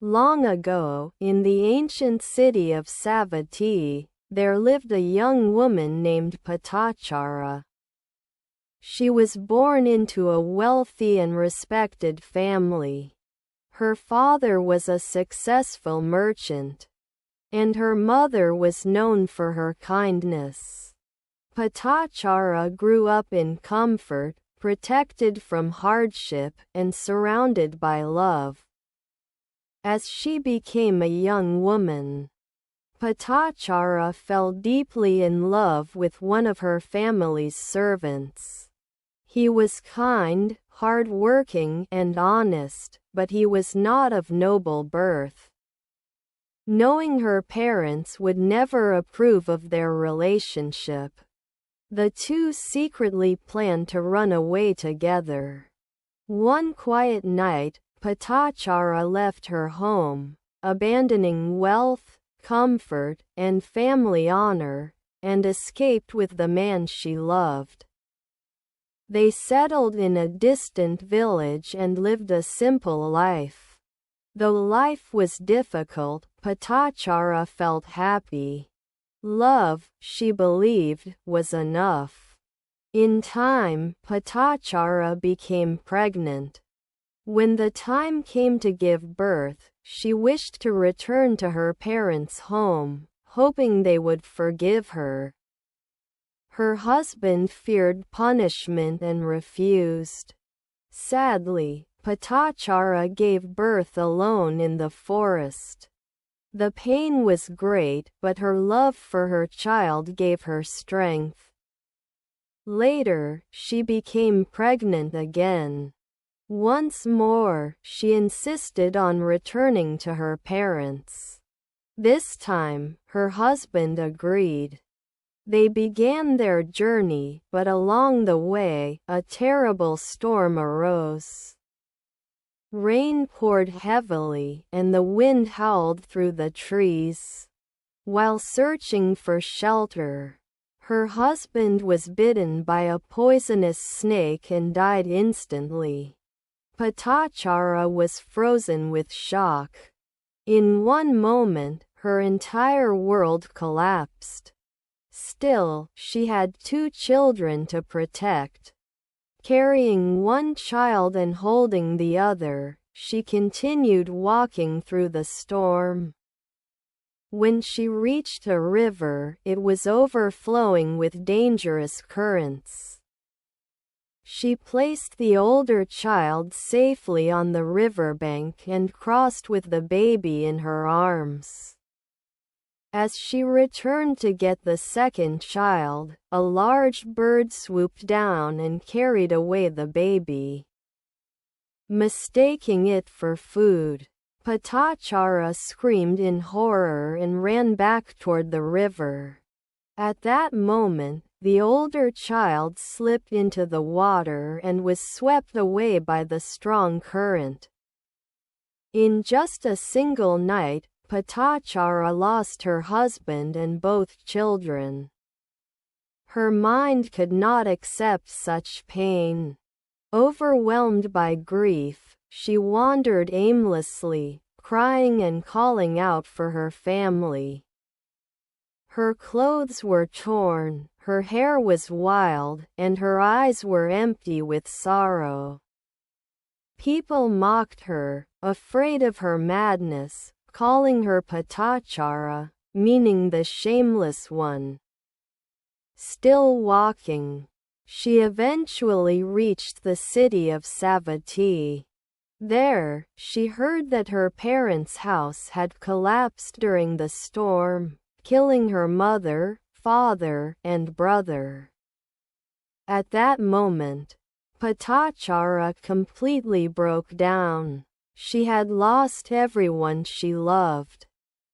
Long ago, in the ancient city of Savatthi, there lived a young woman named Patachara. She was born into a wealthy and respected family. Her father was a successful merchant, and her mother was known for her kindness. Patachara grew up in comfort, protected from hardship, and surrounded by love. As she became a young woman, Patachara fell deeply in love with one of her family's servants. He was kind, hard-working, and honest, but he was not of noble birth. Knowing her parents would never approve of their relationship, the two secretly planned to run away together. One quiet night, Patachara left her home, abandoning wealth, comfort, and family honor, and escaped with the man she loved. They settled in a distant village and lived a simple life. Though life was difficult, Patachara felt happy. Love, she believed, was enough. In time, Patachara became pregnant. When the time came to give birth, she wished to return to her parents' home, hoping they would forgive her. Her husband feared punishment and refused. Sadly, Patachara gave birth alone in the forest. The pain was great, but her love for her child gave her strength. Later, she became pregnant again. Once more, she insisted on returning to her parents. This time, her husband agreed. They began their journey, but along the way, a terrible storm arose. Rain poured heavily, and the wind howled through the trees. While searching for shelter, her husband was bitten by a poisonous snake and died instantly. Patachara was frozen with shock. In one moment, her entire world collapsed. Still, she had 2 children to protect. Carrying one child and holding the other, she continued walking through the storm. When she reached a river, it was overflowing with dangerous currents. She placed the older child safely on the riverbank and crossed with the baby in her arms. As she returned to get the second child, a large bird swooped down and carried away the baby. Mistaking it for food, Patachara screamed in horror and ran back toward the river. At that moment, the older child slipped into the water and was swept away by the strong current. In just a single night, Patachara lost her husband and both children. Her mind could not accept such pain. Overwhelmed by grief, she wandered aimlessly, crying and calling out for her family. Her clothes were torn, her hair was wild, and her eyes were empty with sorrow. People mocked her, afraid of her madness, calling her Patachara, meaning the shameless one. Still walking, she eventually reached the city of Savatthi. There, she heard that her parents' house had collapsed during the storm, killing her mother, father, and brother. At that moment, Patachara completely broke down. She had lost everyone she loved.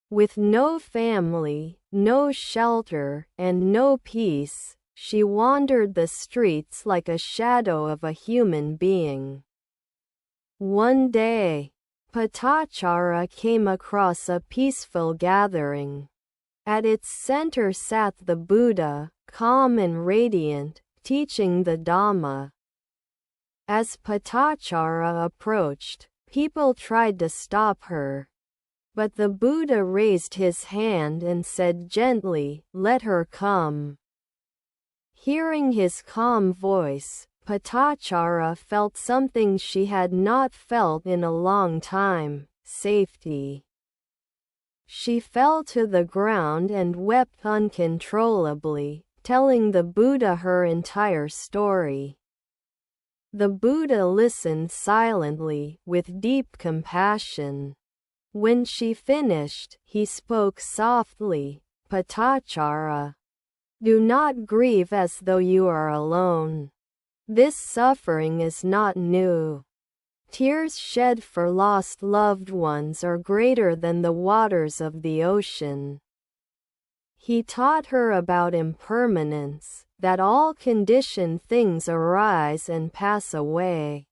With no family, no shelter, and no peace, she wandered the streets like a shadow of a human being. One day, Patachara came across a peaceful gathering. At its center sat the Buddha, calm and radiant, teaching the Dhamma. As Patachara approached, people tried to stop her, But the Buddha raised his hand and said gently, "Let her come." Hearing his calm voice, Patachara felt something she had not felt in a long time: safety. She fell to the ground and wept uncontrollably, telling the Buddha her entire story. The Buddha listened silently, with deep compassion. When she finished, he spoke softly, "Patachara, do not grieve as though you are alone. This suffering is not new. Tears shed for lost loved ones are greater than the waters of the ocean." He taught her about impermanence, that all conditioned things arise and pass away.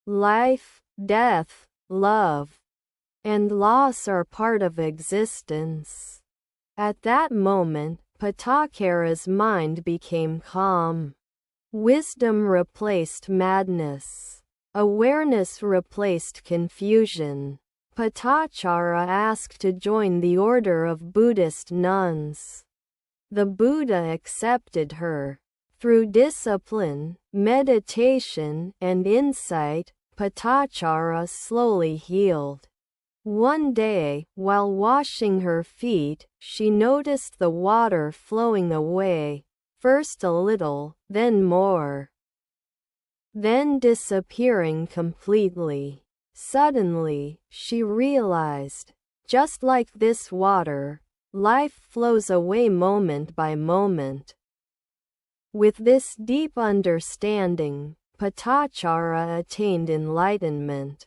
Life, death, love, and loss are part of existence. At that moment, Patachara's mind became calm. Wisdom replaced madness. Awareness replaced confusion. Patachara asked to join the order of Buddhist nuns. The Buddha accepted her. Through discipline, meditation, and insight, Patachara slowly healed. One day, while washing her feet, she noticed the water flowing away, first a little, then more, then disappearing completely. Suddenly, she realized, just like this water, life flows away moment by moment. With this deep understanding, Patachara attained enlightenment.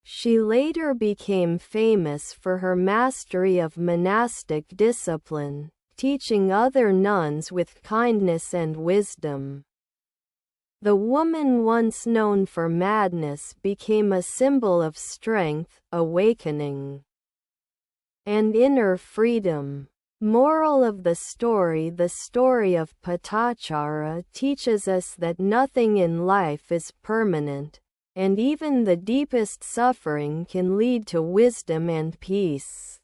She later became famous for her mastery of monastic discipline, teaching other nuns with kindness and wisdom. The woman once known for madness became a symbol of strength, awakening, and inner freedom. Moral of the story: the story of Patachara teaches us that nothing in life is permanent, and even the deepest suffering can lead to wisdom and peace.